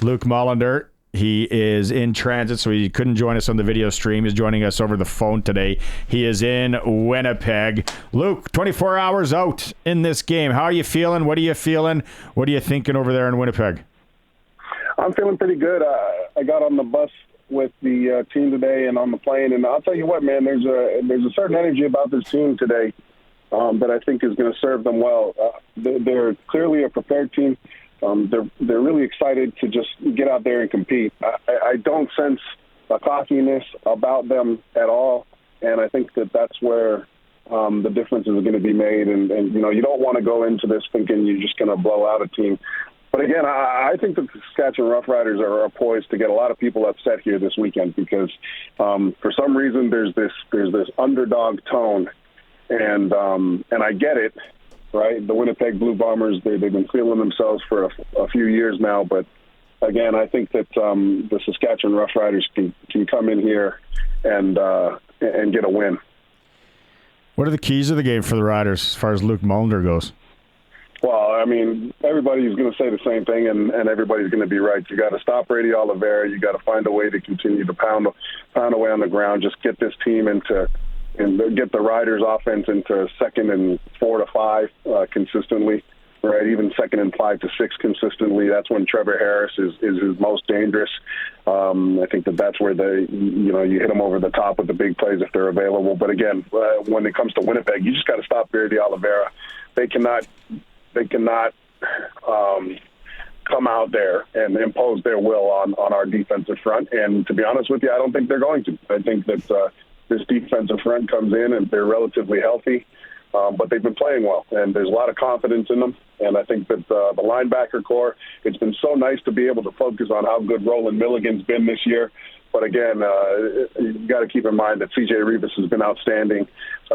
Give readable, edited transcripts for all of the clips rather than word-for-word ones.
Luc Mullinder. He is in transit, so he couldn't join us on the video stream. He's joining us over the phone today. He is in Winnipeg. Luc, 24 hours out in this game. How are you feeling? What are you feeling? What are you thinking over there in Winnipeg? I'm feeling pretty good. I got on the bus with the team today and on the plane, and I'll tell you what, man, there's a certain energy about this team today that I think is going to serve them well. They're clearly a prepared team. They're really excited to just get out there and compete. I don't sense a cockiness about them at all, and I think that's where the difference is going to be made. And you don't want to go into this thinking you're just going to blow out a team. But again, I think that the Saskatchewan Roughriders are poised to get a lot of people upset here this weekend because for some reason there's this underdog tone, and I get it. Right, the Winnipeg Blue Bombers, they've been feeling themselves for a few years now. But, again, I think that the Saskatchewan Roughriders can come in here and get a win. What are the keys of the game for the Riders as far as Luc Mullinder goes? Well, I mean, everybody's going to say the same thing, and everybody's going to be right. You got to stop Brady Oliveira. You got to find a way to continue to pound away on the ground. Just get this team and get the Riders' offense into 2nd and 4 to 5 consistently, right? Even 2nd and 5 to 6 consistently. That's when Trevor Harris is his most dangerous. I think that's where you hit them over the top with the big plays if they're available. But again, when it comes to Winnipeg, you just got to stop Brady Oliveira. They cannot come out there and impose their will on our defensive front. And to be honest with you, I don't think they're going to. I think that this defensive front comes in and they're relatively healthy, but they've been playing well, and there's a lot of confidence in them. And I think that the linebacker core, it's been so nice to be able to focus on how good Roland Milligan's been this year. But again, you got to keep in mind that C.J. Rivas has been outstanding.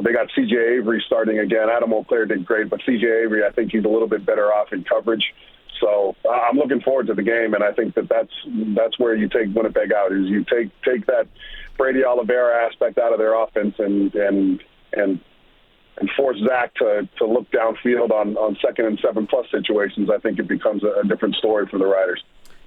They got C.J. Avery starting again. Adam O'Clair did great, but C.J. Avery, I think he's a little bit better off in coverage. So I'm looking forward to the game, and I think that's where you take Winnipeg out, is you take that Brady Oliveira aspect out of their offense and force Zach to look downfield on 2nd and 7+ situations. I think it becomes a different story for the Riders.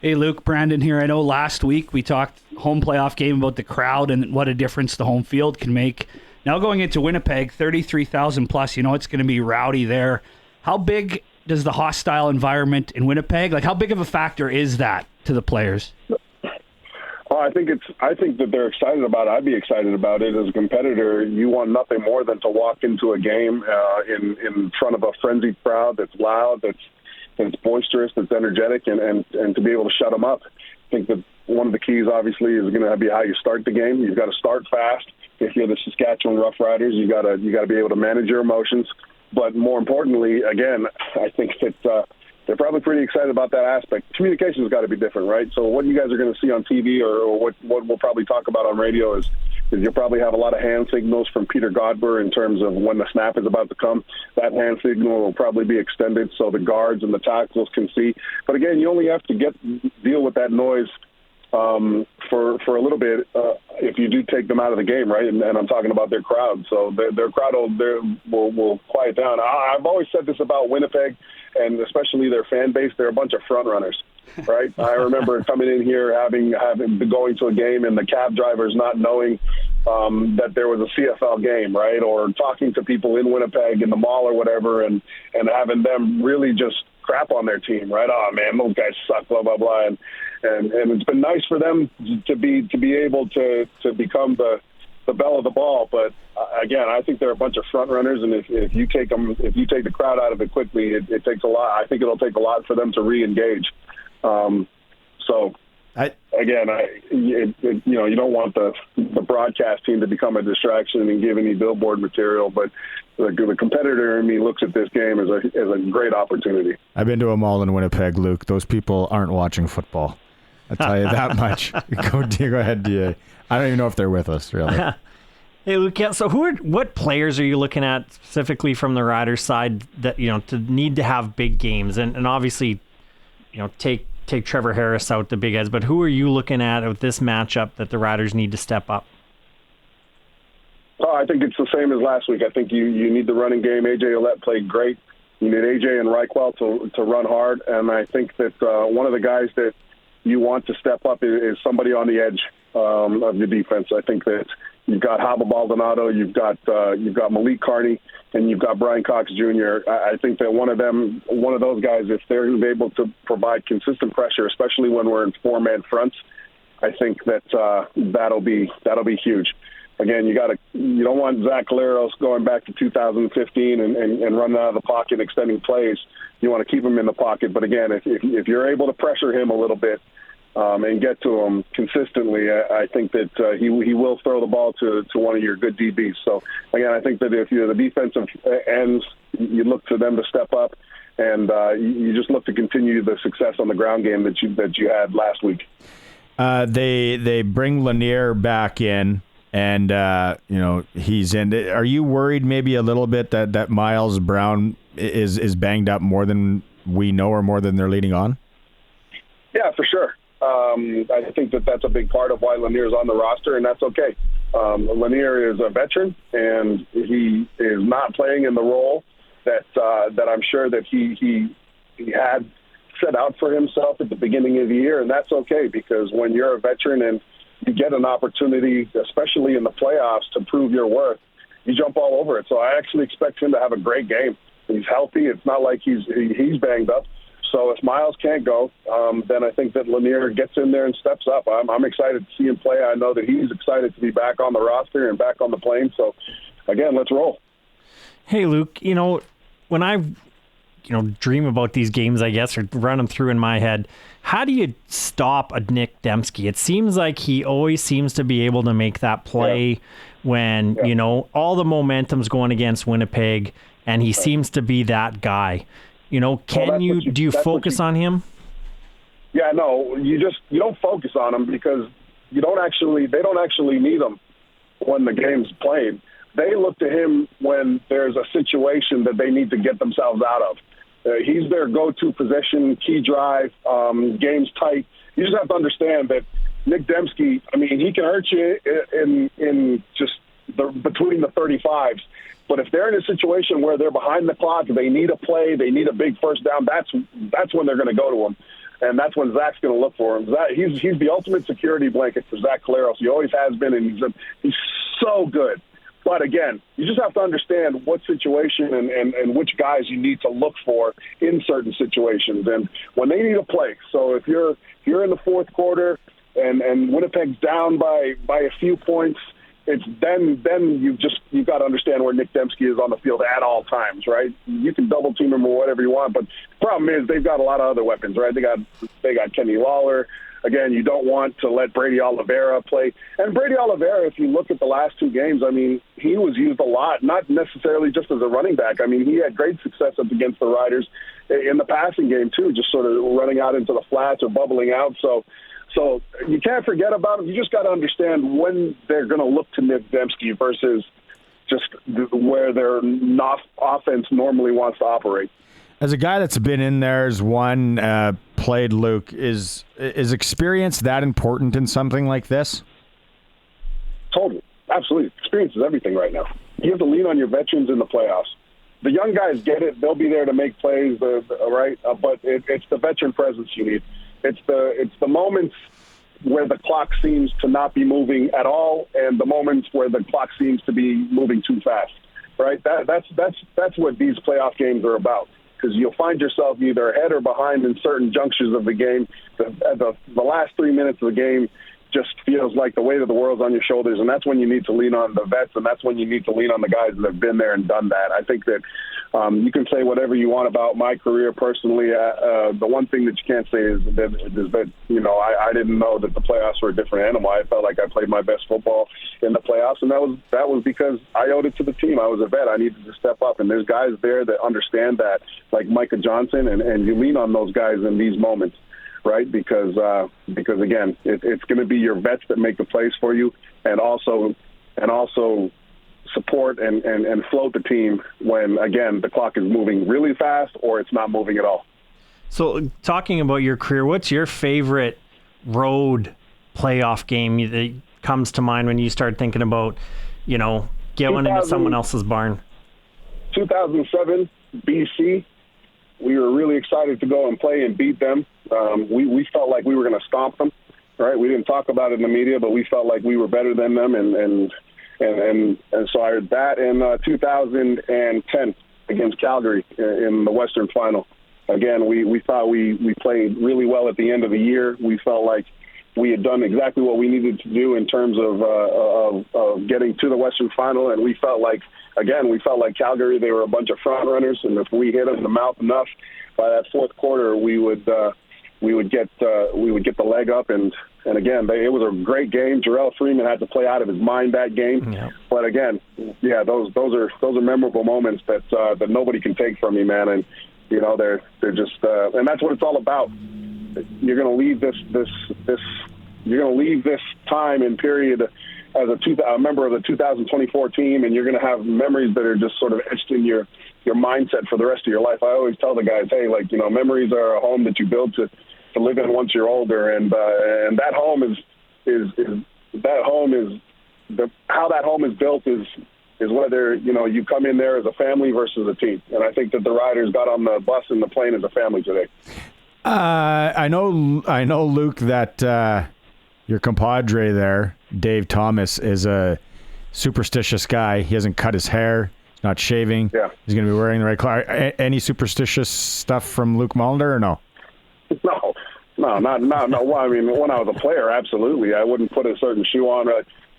Hey, Luc, Brandon here. I know last week we talked home playoff game about the crowd and what a difference the home field can make. Now going into Winnipeg, 33,000 plus, it's going to be rowdy there. How big does the hostile environment in Winnipeg, how big of a factor is that to the players? Well, I think that they're excited about it. I'd be excited about it. As a competitor, you want nothing more than to walk into a game in front of a frenzied crowd that's loud, that's boisterous, that's energetic, and to be able to shut them up. I think that one of the keys, obviously, is going to be how you start the game. You've got to start fast. If you're the Saskatchewan Roughriders, you got to be able to manage your emotions. But more importantly, again, I think that they're probably pretty excited about that aspect. Communication has got to be different, right? So what you guys are going to see on TV or what we'll probably talk about on radio is you'll probably have a lot of hand signals from Peter Godber in terms of when the snap is about to come. That hand signal will probably be extended so the guards and the tackles can see. But again, you only have to deal with that noise for a little bit if you do take them out of the game, right? And I'm talking about their crowd. So their crowd will quiet down. I've always said this about Winnipeg, and especially their fan base. They're a bunch of front runners, right? I remember coming in here having going to a game and the cab drivers not knowing that there was a CFL game, right? Or talking to people in Winnipeg in the mall or whatever, and having them really just crap on their team, right? Oh man, those guys suck, blah blah blah, and it's been nice for them to be able to become the belle of the ball. But again, I think they're a bunch of front runners, and if you take the crowd out of it quickly, it takes a lot. I think it'll take a lot for them to re-engage. You don't want the broadcast team to become a distraction and give any billboard material, but the competitor in me looks at this game as a great opportunity. I've been to a mall in Winnipeg, Luc. Those people aren't watching football. I'll tell you that much. Go ahead, DA. I don't even know if they're with us, really. Hey, Luc, so what players are you looking at specifically from the Riders side that, to need to have big games? And obviously, take Trevor Harris out, the big heads, but who are you looking at with this matchup that the Riders need to step up? Oh, I think it's the same as last week. I think you need the running game. A.J. Ouellette played great. You need A.J. and Reichwell to run hard, and I think that one of the guys that you want to step up is somebody on the edge of your defense. I think that you've got Haba Baldonado, you've got Malik Carney, and you've got Brian Cox Jr. I think that one of those guys, if they're able to provide consistent pressure, especially when we're in four-man fronts, I think that that'll be huge. Again, you don't want Zach Caleros going back to 2015 and running out of the pocket, extending plays. You want to keep him in the pocket. But again, if you're able to pressure him a little bit and get to him consistently, I think that he will throw the ball to one of your good DBs. So again, I think that if you're the defensive ends, you look to them to step up, and you just look to continue the success on the ground game that you had last week. They bring Lanier back in. And, he's in. Are you worried maybe a little bit that Miles Brown is banged up more than we know or more than they're leading on? Yeah, for sure. I think that's a big part of why Lanier's on the roster, and that's okay. Lanier is a veteran, and he is not playing in the role that I'm sure that he had set out for himself at the beginning of the year, and that's okay, because when you're a veteran and you get an opportunity, especially in the playoffs, to prove your worth, you jump all over it. So I actually expect him to have a great game. He's healthy. It's not like he's banged up. So if Miles can't go, then I think that Lanier gets in there and steps up. I'm excited to see him play. I know that he's excited to be back on the roster and back on the plane. So, again, let's roll. Hey, Luke, when I dream about these games, I guess, or run them through in my head, how do you stop a Nick Dembski? It seems like he always seems to be able to make that play when, all the momentum's going against Winnipeg, and he seems to be that guy. Do you focus on him? Yeah, no, you don't focus on him because they don't actually need him when the game's played. They look to him when there's a situation that they need to get themselves out of. He's their go-to possession, key drive, game's tight. You just have to understand that Nick Dembski, he can hurt you in just between the 35s. But if they're in a situation where they're behind the clock, they need a play, they need a big first down, that's when they're going to go to him. And that's when Zach's going to look for him. He's the ultimate security blanket for Zach Caleros. He always has been, and he's so good. But again, you just have to understand what situation and which guys you need to look for in certain situations, and when they need a play. So if you're in the fourth quarter and Winnipeg's down by a few points, it's then you've got to understand where Nick Dembski is on the field at all times, right? You can double team him or whatever you want, but the problem is they've got a lot of other weapons, right? They got Kenny Lawler. Again, you don't want to let Brady Oliveira play. And Brady Oliveira, if you look at the last two games, he was used a lot, not necessarily just as a running back. He had great success up against the Riders in the passing game, too, just sort of running out into the flats or bubbling out. So you can't forget about him. You just got to understand when they're going to look to Nick Dembski versus just where their offense normally wants to operate. As a guy that's been in there as one, played, Luke, is experience that important in something like this? Totally. Absolutely. Experience is everything right now. You have to lean on your veterans in the playoffs. The young guys get it. They'll be there to make plays, right? But it's the veteran presence you need. It's the moments where the clock seems to not be moving at all, and the moments where the clock seems to be moving too fast, right? That's what these playoff games are about. Because you'll find yourself either ahead or behind in certain junctures of the game. The last 3 minutes of the game just feels like the weight of the world's on your shoulders, and that's when you need to lean on the vets, and that's when you need to lean on the guys that have been there and done that. I think that you can say whatever you want about my career personally. The one thing that you can't say is that I didn't know that the playoffs were a different animal. I felt like I played my best football in the playoffs, and that was because I owed it to the team. I was a vet. I needed to step up, and there's guys there that understand that, like Micah Johnson, and you lean on those guys in these moments. Right, because again, it's going to be your vets that make the plays for you, and also support and float the team when, again, the clock is moving really fast or it's not moving at all. So, talking about your career, what's your favorite road playoff game that comes to mind when you start thinking about, going into someone else's barn? 2007, BC. We were really excited to go and play and beat them. We felt like we were going to stomp them. Right? We didn't talk about it in the media, but we felt like we were better than them, and so I heard that in 2010 against Calgary in the Western Final. Again, we thought we played really well at the end of the year. We felt like we had done exactly what we needed to do in terms of getting to the Western Final, and we felt like Calgary, they were a bunch of front runners, and if we hit them in the mouth enough by that fourth quarter, we would get the leg up, and again, it was a great game. Jarrell Freeman had to play out of his mind that game, but again, those are memorable moments that nobody can take from me, man. And they're just and that's what it's all about. You're going to leave this time and period as a member of the 2024 team, and you're going to have memories that are just sort of etched in your mindset for the rest of your life. I always tell the guys, hey, memories are a home that you build to live in once you're older, and that home how that home is built is whether you come in there as a family versus a team. And I think that the Riders got on the bus and the plane as a family today. I know, Luke, that your compadre there, Dave Thomas, is a superstitious guy. He hasn't cut his hair. He's not shaving. Yeah. He's going to be wearing the right clothes. Any superstitious stuff from Luc Mullinder or no? No, not. Well, I mean, when I was a player, absolutely, I wouldn't put a certain shoe on.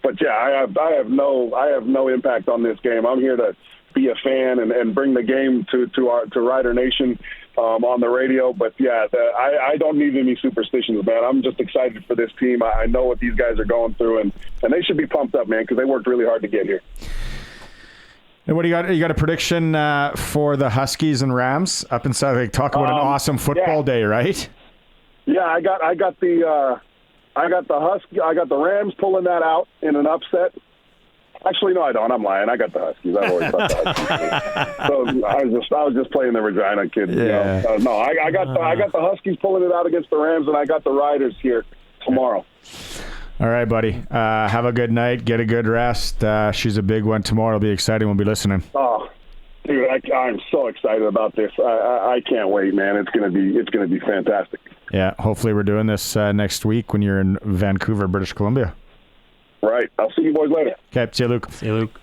But yeah, I have no impact on this game. I'm here to be a fan and bring the game to Rider Nation on the radio. But yeah, I don't need any superstitions, man. I'm just excited for this team. I know what these guys are going through, and they should be pumped up, man, because they worked really hard to get here. And what do you got? You got a prediction for the Huskies and Rams up inside? Like, talk about an awesome football day, right? Yeah, I got the Rams pulling that out in an upset. Actually, no, I don't. I'm lying. I got the Huskies. I've always got the Huskies. So I was just playing the Regina kid. Yeah. No, I got the Huskies pulling it out against the Rams, and I got the Riders here tomorrow. All right, buddy. Have a good night. Get a good rest. She's a big one tomorrow. It'll be exciting. We'll be listening. Oh, dude, I'm so excited about this. I can't wait, man. It's gonna be fantastic. Yeah. Hopefully, we're doing this next week when you're in Vancouver, British Columbia. Right. I'll see you boys later. Okay. See you, Luke. See you, Luke.